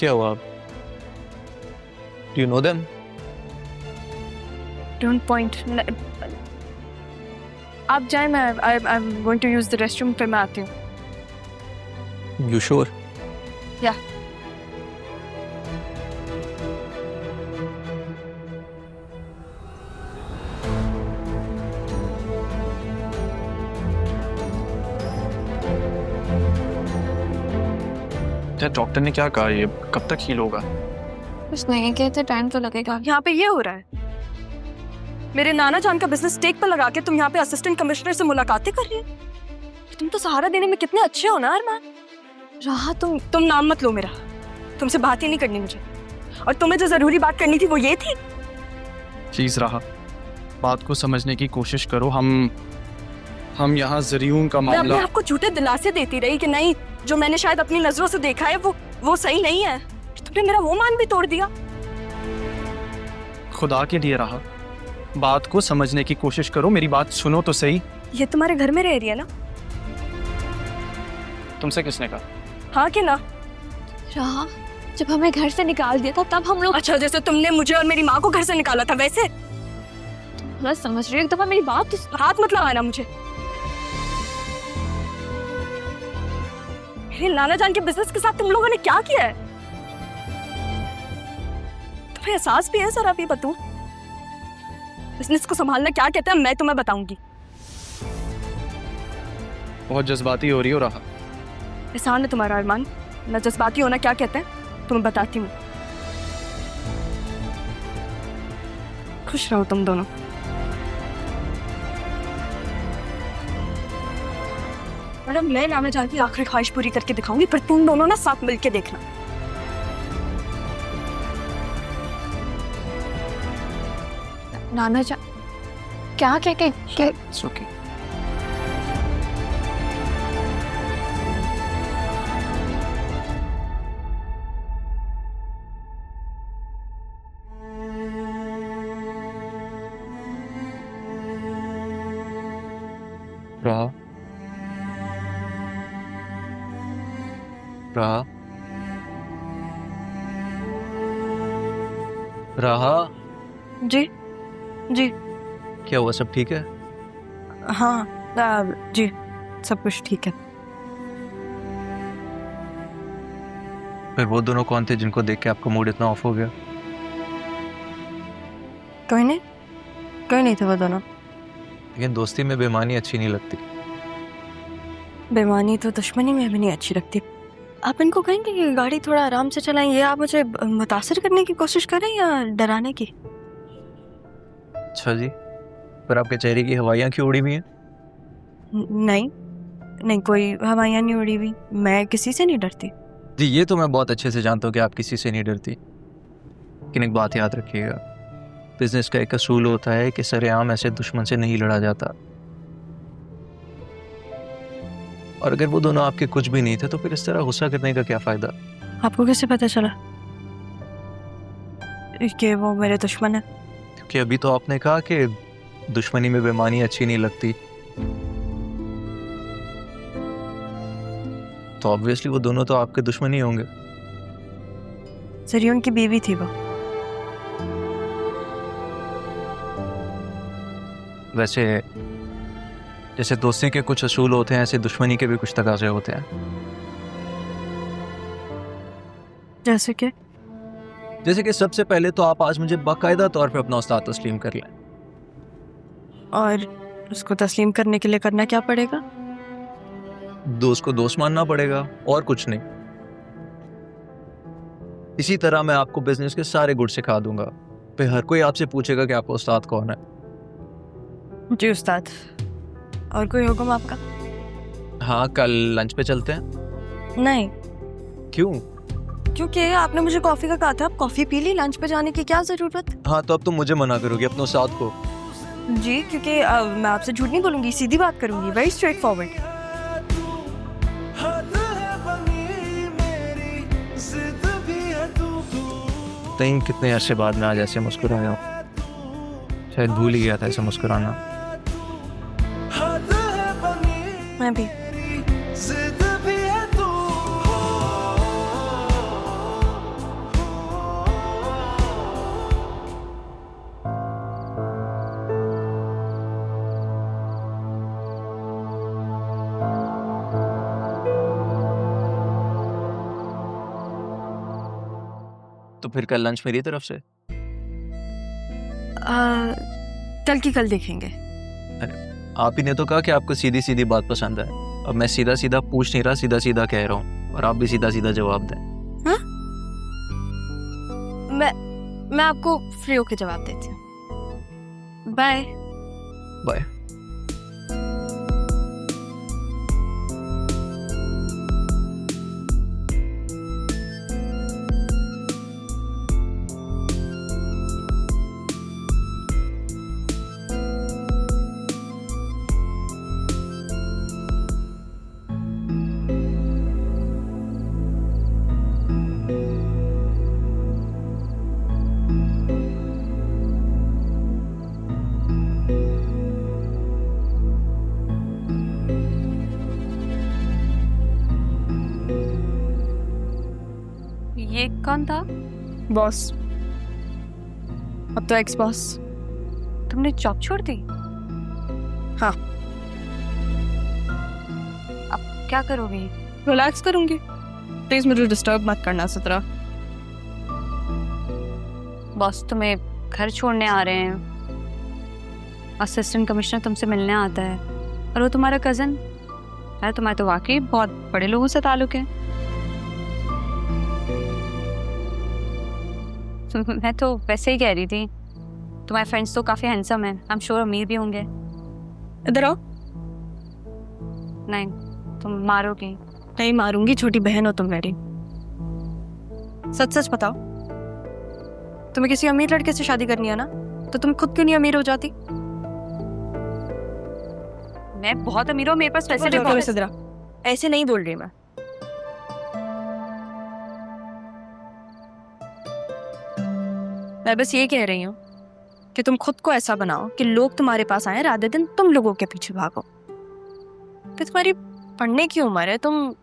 क्या हुआ? Do you know them? Don't point. आप जाए, मैं I'm going to use the restroom, फिर मैं आती हूँ। You sure? Yeah. डॉक्टर ने क्या कहा, ये कब तक हील होगा? कुछ नहीं कहते, टाइम तो लगेगा। यहाँ पे ये हो रहा है, मेरे नाना जान का बिजनेस स्टेक पर लगा के तुम यहाँ पे असिस्टेंट कमिश्नर से मुलाकातें कर रही हो। तुम तो सहारा देने में कितने अच्छे हो ना अरमान। राहा, तुम नाम मत लो मेरा, तुमसे बात ही नहीं करनी मुझे। और तुम्हें जो जरूरी बात करनी थी वो ये थी। प्लीज राहा, बात को समझने की कोशिश करो। हम यहाँ जरियून का मैं मामला। अपने आपको झूठे दिलासे देती रही कि नहीं, जो मैंने शायद अपनी नजरों से देखा है वो सही नहीं है। तुमने मेरा वो मान भी तोड़ दिया। खुदा के लिए राहा, बात को समझने की कोशिश करो, मेरी बात सुनो तो सही। ये तुम्हारे घर में रह रही है ना? तुमसे किसने कहा? हाँ कि ना? राहा, जब हमें घर से निकाल दिया था तब हम लोग। अच्छा, जैसे तुमने मुझे और मेरी माँ को घर से निकाला था वैसे? मैं समझ रही हूँ, एक दफा मेरी बात तो। हाथ मत लगाना मुझे। मेरे नाना जान के बिजनेस के साथ तुम लोगों ने क्या किया है? तुम्हें एहसास भी है सर? आप ये बताओ, बिजनेस को संभालना क्या कहते हैं मैं तुम्हें बताऊंगी। बहुत जज्बाती हो रही हो राहा। एहसान है तुम्हारा अरमान, मैं जज्बाती होना क्या कहते हैं तुम्हें बताती हूँ। खुश रहो तुम दोनों। मैडम, मैं नाना जान की आखिरी ख्वाहिश पूरी करके दिखाऊंगी, पर तुम दोनों ना साथ मिलके देखना। नाना जान क्या क्या It's okay. राहा, राहा, राहा, जी जी। क्या हुआ? सब ठीक है? हाँ जी, सब कुछ ठीक है। फिर वो दोनों कौन थे जिनको देख के आपका मूड इतना ऑफ हो गया? कोई नहीं थे वो दोनों। लेकिन दोस्ती में बेईमानी अच्छी नहीं लगती। बेईमानी तो दुश्मनी में भी नहीं अच्छी लगती। आप इनको कहेंगे कि गाड़ी थोड़ा आराम से चलाएं, ये आप मुझे मुतासिर करने की कोशिश करें या डराने की? अच्छा जी, पर आपके चेहरे की हवाइयाँ क्यों उड़ी हुई हैं? नहीं, कोई हवाइयाँ नहीं उड़ी हुई। मैं किसी से नहीं डरती। जी, ये तो मैं बहुत अच्छे से जानता हूँ कि आप किसी से नहीं डरती। लेकिन एक बात याद रखिएगा, बिजनेस का एक असूल होता है कि सरेआम ऐसे दुश्मन से नहीं लड़ा जाता। और अगर वो दोनों आपके कुछ भी नहीं थे तो फिर इस तरह गुस्सा करने का क्या फायदा? आपको कैसे पता चला कि वो मेरे दुश्मन है? क्योंकि अभी तो आपने कहा कि दुश्मनी में बेईमानी अच्छी नहीं लगती, तो ऑब्वियसली वो दोनों तो आपके दुश्मन ही होंगे। जरियून की बीवी थी वो। वैसे जैसे दोस्ती के कुछ असूल होते हैं, ऐसे दुश्मनी के भी कुछ तकाजे होते हैं। जैसे कि सबसे पहले तो आप आज मुझे बाकायदा तौर पे अपना उस्ताद तस्लीम कर लें। और उसको तस्लीम करने के लिए करना क्या पड़ेगा? दोस्त को दोस्त मानना पड़ेगा, और कुछ नहीं। इसी तरह मैं आपको बिजनेस के सारे गुड़ सिखा दूंगा। फिर हर कोई आपसे पूछेगा कि आपका उस्ताद कौन है। जी उस्ताद। और कोई हुक्म आपका? हाँ, कल लंच पे चलते हैं। नहीं। क्यों? क्योंकि आपने मुझे कॉफी का कहा था। आप कॉफी पी ली, लंच पे जाने की क्या जरूरत? हाँ, तो अब तुम मुझे मना करोगी अपने उस्ताद को? जी, क्योंकि मैं आपसे झूठ नहीं बोलूंगी, सीधी बात करूंगी, वेरी स्ट्रेट फॉरवर्ड। तई कितने अरसे बाद में आज ऐसे मुस्कुराया हूँ। शायद भूल ही गया था ऐसे मुस्कुराना। मैं भी। तो फिर कल लंच मेरी तरफ से। कल की कल देखेंगे। आप ही ने तो कहा कि आपको सीधी सीधी बात पसंद है। अब मैं सीधा सीधा पूछ नहीं रहा, सीधा सीधा कह रहा हूँ, और आप भी सीधा सीधा जवाब दें। हाँ? मैं आपको फ्री होके जवाब देती हूँ। Bye bye. ये कौन था? बॉस, अब तो एक्स बॉस। तुमने जॉब छोड़ दी? हाँ। अब क्या करोगी? रिलैक्स करूंगी। प्लीज मुझे डिस्टर्ब मत करना सतरा। बॉस तुम्हें घर छोड़ने आ रहे हैं, असिस्टेंट कमिश्नर तुमसे मिलने आता है, और वो तुम्हारा कजन है। तुम्हारे तो वाकई बहुत बड़े लोगों से ताल्लुक है। मैं तो वैसे ही कह रही थी, तुम्हारे फ्रेंड्स तो काफी हैंडसम हैं, आई एम श्योर अमीर भी होंगे। इधर आओ। नहीं, तुम मारोगी। नहीं मारूंगी, छोटी बहन हो तुम मेरी। सच सच बताओ, तुम्हें किसी अमीर लड़के से शादी करनी है ना, तो तुम खुद क्यों नहीं अमीर हो जाती? मैं बहुत अमीर हूँ, मेरे पास पैसे भी बहुत हैं। सिद्रा, ऐसे नहीं बोल रही मैं बस ये कह रही हूँ कि तुम खुद को ऐसा बनाओ कि लोग तुम्हारे पास आए, रात दिन तुम लोगों के पीछे भागो। फिर तुम्हारी पढ़ने की उम्र है, तुम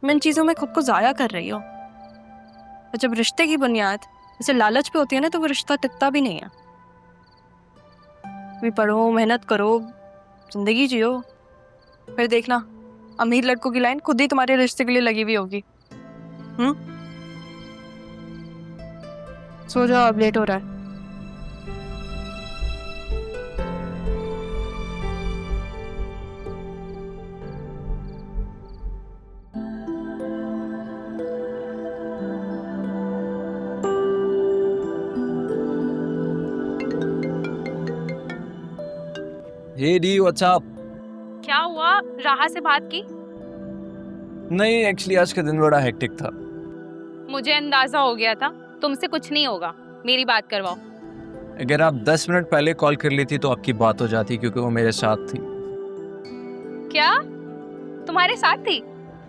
इन चीजों में खुद को जाया कर रही हो। और जब रिश्ते की बुनियाद जैसे लालच पे होती है ना, तो वो रिश्ता टिकता भी नहीं है। भी पढ़ो, मेहनत करो, जिंदगी जियो, फिर देखना अमीर लड़कों की लाइन खुद ही तुम्हारे रिश्ते के लिए लगी हुई होगी। सो जाओ, अब लेट हो रहा है। हे डी, व्हाट्स अप? क्या हुआ? राहा से बात की? नहीं, एक्चुअली आज का दिन बड़ा हेक्टिक था। मुझे अंदाजा हो गया था, तुमसे कुछ नहीं होगा। मेरी बात करवाओ। अगर आप 10 मिनट पहले कॉल कर ली थी तो आपकी बात हो जाती, क्योंकि वो मेरे साथ थी। क्या तुम्हारे साथ थी?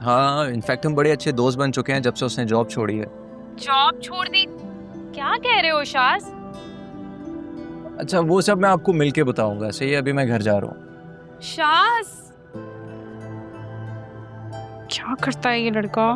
हाँ, इनफैक्ट हम बड़े अच्छे दोस्त बन चुके हैं जब से उसने जॉब छोड़ी है। जॉब छोड़ दी? क्या कह रहे हो शाज? अच्छा, वो सब मैं आपको मिलके बताऊंगा। सही है, अभी मैं घर जा रहा हूँ। शाज, क्या करता है ये लड़का?